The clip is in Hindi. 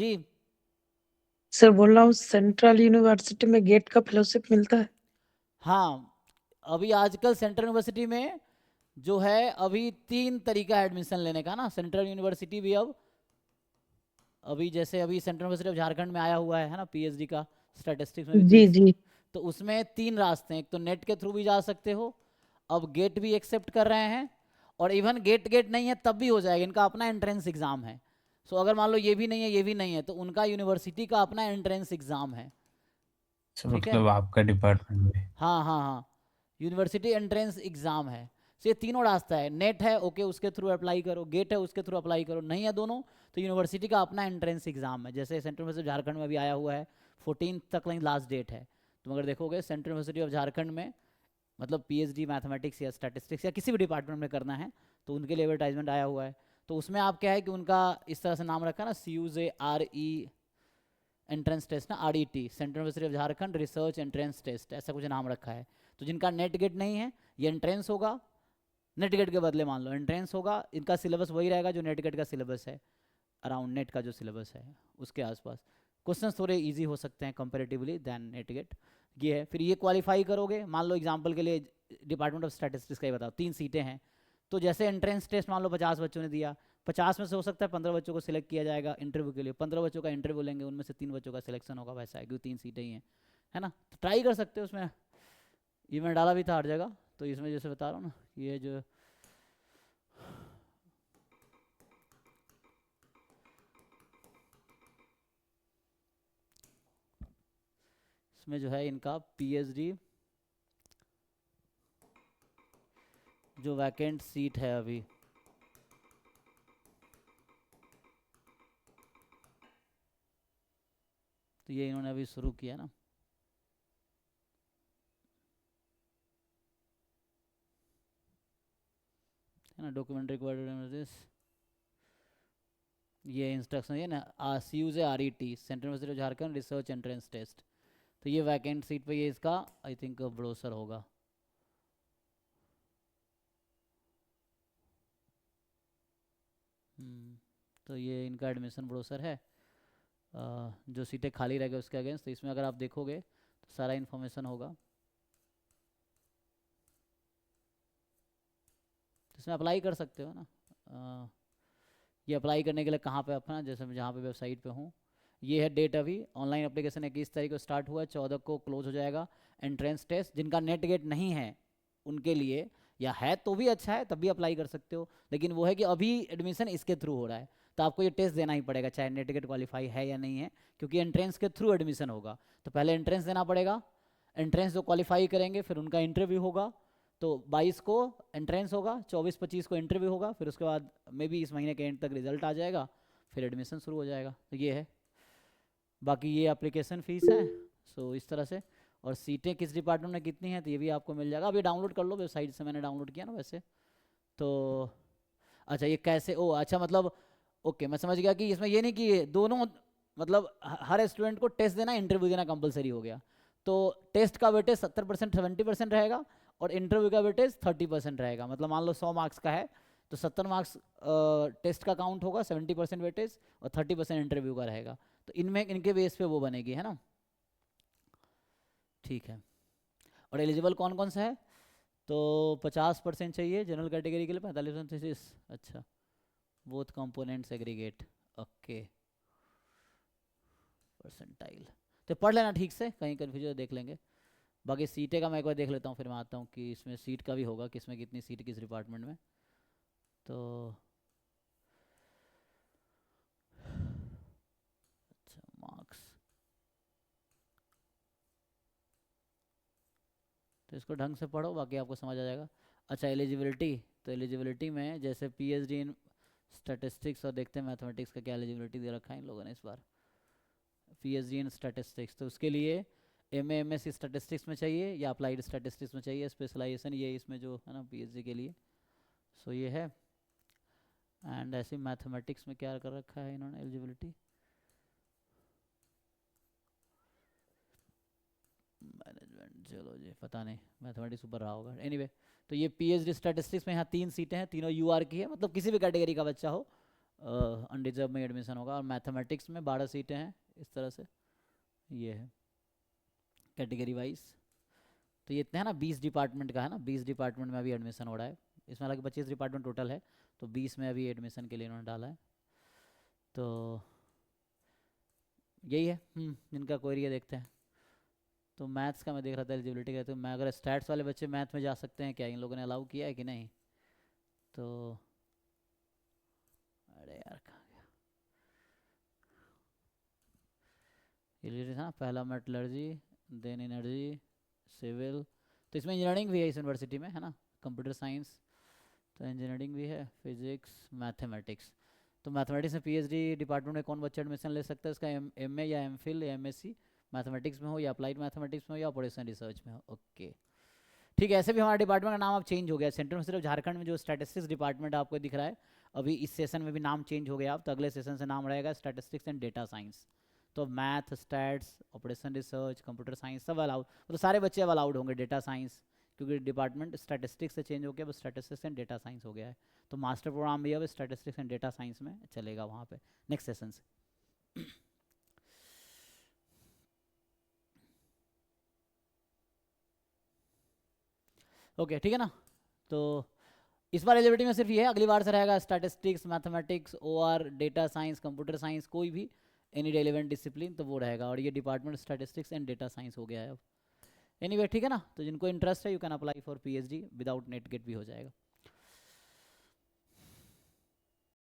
जी। सर बोल रहा हूँ सेंट्रल यूनिवर्सिटी में गेट का फेलोशिप मिलता है। हाँ, अभी आजकल सेंट्रल यूनिवर्सिटी में जो है अभी 3 तरीका है एडमिशन लेने का ना। सेंट्रल यूनिवर्सिटी भी अब अभी जैसे अभी सेंट्रल यूनिवर्सिटी ऑफ झारखंड में आया हुआ है ना, पीएचडी का स्टैटिस्टिक्स में भी जी 30। जी। तो उसमें 3 रास्ते हैं, एक तो नेट के थ्रू भी जा सकते हो, अब गेट भी एक्सेप्ट कर रहे हैं, और इवन गेट गेट नहीं है तब भी हो जाएगा, इनका अपना एंट्रेंस एग्जाम है। सो अगर मान लो ये भी नहीं है ये भी नहीं है तो उनका यूनिवर्सिटी का अपना एंट्रेंस एग्जाम है। अच्छा, ठीक है। मतलब आपका डिपार्टमेंट में। हाँ हाँ हाँ, यूनिवर्सिटी एंट्रेंस एग्जाम है। तो ये तीनों रास्ता है, नेट है ओके उसके थ्रू अप्लाई करो, गेट है उसके थ्रू अप्लाई करो, नहीं है दोनों तो यूनिवर्सिटी का अपना एंट्रेंस एग्जाम है। जैसे सेंट्रल यूनिवर्सिटी झारखंड में भी आया हुआ है, 14 तक लास्ट डेट है। तुम अगर देखोगे सेंट्रल यूनिवर्सिटी ऑफ झारखंड में, मतलब पीएचडी मैथमेटिक्स या स्टैटिस्टिक्स या किसी भी डिपार्टमेंट में करना है तो उनके लिए एडवर्टाइजमेंट आया हुआ है। तो उसमें आप क्या है कि उनका इस तरह से नाम रखा ना, CUJRE एंट्रेंस टेस्ट ना, RET, Central University of Jharkhand research entrance test, ऐसा कुछ नाम रखा है। तो जिनका नेट गेट नहीं है ये एंट्रेंस होगा, नेट गेट के बदले मान लो एंट्रेंस होगा, इनका सिलेबस वही रहेगा जो नेट गेट का सिलेबस है, अराउंड नेट का जो सिलेबस है उसके आसपास। क्वेश्चन थोड़े इजी हो सकते हैं कंपेरेटिवली दैन नेट गेट। ये है, फिर ये क्वालिफाई करोगे, मान लो एग्जांपल के लिए डिपार्टमेंट ऑफ स्टैटिस्टिक्स का ही बताओ, 3 सीटें हैं। तो जैसे एंट्रेंस टेस्ट मान लो 50 बच्चों ने दिया, 50 में से हो सकता है 15 बच्चों को सिलेक्ट किया जाएगा इंटरव्यू के लिए, 15 बच्चों का इंटरव्यू लेंगे, उनमें से 3 बच्चों का सिलेक्शन होगा, वैसा है क्योंकि 3 सीटें ही हैं, है ना। तो ट्राई कर सकते हो उसमें, ये मैं डाला भी था हर जगह। तो इसमें जैसे बता रहा हूँ ना, ये जो इसमें जो है इनका पीएचडी जो वैकेंट सीट है अभी, तो ये इन्होंने अभी शुरू किया ना। है ना, डॉक्यूमेंट रिक्वायर्ड, ये इंस्ट्रक्शन ये ना, CUJRET Central University of Jharkhand research entrance test. तो ये वैकेंट सीट पे ये इसका आई थिंक ब्रोसर होगा। तो ये इनका एडमिशन ब्रोसर है, जो सीटें खाली रह गए उसके अगेंस्ट। तो इसमें अगर आप देखोगे तो सारा इन्फॉर्मेशन होगा। तो इसमें अप्लाई कर सकते हो ना। ये अप्लाई करने के लिए कहाँ पे अपना, जैसे मैं जहाँ पे वेबसाइट पे हूँ, ये है डेट, अभी ऑनलाइन एप्लीकेशन 21 तारीख को स्टार्ट हुआ है, 14 को क्लोज हो जाएगा। एंट्रेंस टेस्ट जिनका नेट गेट नहीं है उनके लिए, या है तो भी अच्छा है तब भी अप्लाई कर सकते हो, लेकिन वो है कि अभी एडमिशन इसके थ्रू हो रहा है तो आपको ये टेस्ट देना ही पड़ेगा चाहे नेट गेट क्वालिफाई है या नहीं है, क्योंकि एंट्रेंस के थ्रू एडमिशन होगा। तो पहले एंट्रेंस देना पड़ेगा, एंट्रेंस जो क्वालिफाई करेंगे फिर उनका इंटरव्यू होगा। तो 22 को एंट्रेंस होगा, 24-25 को इंटरव्यू होगा, फिर उसके बाद मे बी इस महीने के एंड तक रिजल्ट आ जाएगा, फिर एडमिशन शुरू हो जाएगा। तो ये है, बाकी ये एप्लीकेशन फ़ीस है। सो इस तरह से, और सीटें किस डिपार्टमेंट में कितनी हैं तो ये भी आपको मिल जाएगा। अभी डाउनलोड कर लो वेबसाइट से, मैंने डाउनलोड किया ना वैसे तो। अच्छा ये कैसे, ओ अच्छा मतलब, ओके मैं समझ गया कि इसमें ये नहीं कि दोनों, मतलब हर स्टूडेंट को टेस्ट देना इंटरव्यू देना कंपलसरी हो गया। तो टेस्ट का वेटेज 70% 70% रहेगा, और इंटरव्यू का वेटेज 30% रहेगा। मतलब मान लो 100 मार्क्स का है तो 70 मार्क्स टेस्ट का काउंट होगा, 70% वेटेज, और 30% इंटरव्यू का रहेगा। तो इनमें इनके बेस पे वो बनेगी, है ना। ठीक है, और एलिजिबल कौन कौन सा है, तो 50% चाहिए जनरल कैटेगरी के लिए, 45% थीसिस। अच्छा, both components aggregate, okay, percentile. तो पढ़ लेना ठीक से, कहीं कन्फ्यूजन देख लेंगे। बाकी सीटें का मैं एक बार देख लेता हूँ, फिर मैं आता हूँ कि इसमें सीट का भी होगा, किसमें कितनी सीट किस डिपार्टमेंट में। तो अच्छा मार्क्स, तो इसको ढंग से पढ़ो बाकी आपको समझ आ जाएगा। अच्छा एलिजिबिलिटी, तो एलिजिबिलिटी में जैसे पीएचडी इन स्टैटिस्टिक्स, और देखते हैं मैथमेटिक्स का क्या एलिजिबिलिटी दे रखा है इन लोगों ने इस बार। पीएचडी इन स्टैटिस्टिक्स, तो उसके लिए एमएससी स्टैटिस्टिक्स में चाहिए या अप्लाइड स्टैटिस्टिक्स में चाहिए स्पेशलाइजेशन, ये इसमें जो है ना पीएचडी के लिए। सो ये है। एंड ऐसे मैथमेटिक्स में क्या कर रखा है इन्होंने एलिजिबिलिटी, मैनेजमेंट, चलो जी पता नहीं, मैथमेटिक्स ऊपर रहा होगा तो ये पीएचडी स्टैटिस्टिक्स में यहाँ 3 सीटें हैं, तीनों यूआर की है, मतलब किसी भी कैटेगरी का बच्चा हो अनरिजर्व में एडमिशन होगा। और मैथमेटिक्स में 12 सीटें हैं इस तरह से, ये है कैटेगरी वाइज। तो ये इतने हैं ना, 20 डिपार्टमेंट का है ना, 20 डिपार्टमेंट में अभी एडमिशन हो रहा है। इसमें हालांकि 25 डिपार्टमेंट टोटल है, तो 20 में अभी एडमिशन के लिए इन्होंने डाला है। तो यही है। जिनका क्वेरी है देखते हैं। तो मैथ्स का मैं देख रहा था एलिजिबिलिटी का, तो मैं अगर स्टैट्स वाले बच्चे मैथ में जा सकते हैं क्या, इन लोगों ने अलाउ किया है कि नहीं? तो अरे यार कहाँ गया एलिजिबिलिटी था ना, पहला मेटलर्जी, देन एनर्जी, सिविल। तो इसमें इंजीनियरिंग भी है इस यूनिवर्सिटी में, है ना, कंप्यूटर साइंस, तो इंजीनियरिंग भी है, फिजिक्स, मैथमेटिक्स। तो मैथमेटिक्स में पीएचडी डिपार्टमेंट में कौन बच्चा एडमिशन ले सकता है? इसका एमए या एमफिल या एमएससी मैथमेटिक्स में हो, या अप्लाइड मैथमेटिक्स में हो, या ऑपरेशन रिसर्च में हो। ओके ठीक है। ऐसे भी हमारा डिपार्टमेंट का नाम अब चेंज हो गया। सेंटर में सिर्फ झारखंड में जो स्टैटिस्टिक्स डिपार्टमेंट आपको दिख रहा है, अभी इस सेशन में भी नाम चेंज हो गया। अब तो अगले सेशन से नाम रहेगा स्टैटिस्टिक्स एंड डेटा साइंस। तो math, stats, operation research, computer science सब अलाउड, तो सारे बच्चे अब अलाउड होंगे। डेटा साइंस क्योंकि डिपार्टमेंट स्टैटिस्टिक्स से चेंज हो गया, अब स्टैटिस्टिक्स एंड डेटा साइंस हो गया है। तो मास्टर प्रोग्राम भी अब स्टैटिस्टिक्स एंड डेटा साइंस में चलेगा वहाँ पे नेक्स्ट सेशन से। ओके ठीक है ना। तो इस बार एलिजिबिलिटी में सिर्फ ये है, अगली बार से रहेगा statistics, mathematics, OR, data science, computer science, कोई भी एनी रेलिवेंट डिसिप्लिन, तो वो रहेगा। और ये department statistics and data science हो गया है अब। एनीवे ठीक है ना। तो जिनको इंटरेस्ट है you can apply for PhD, without NET GATE भी हो जाएगा।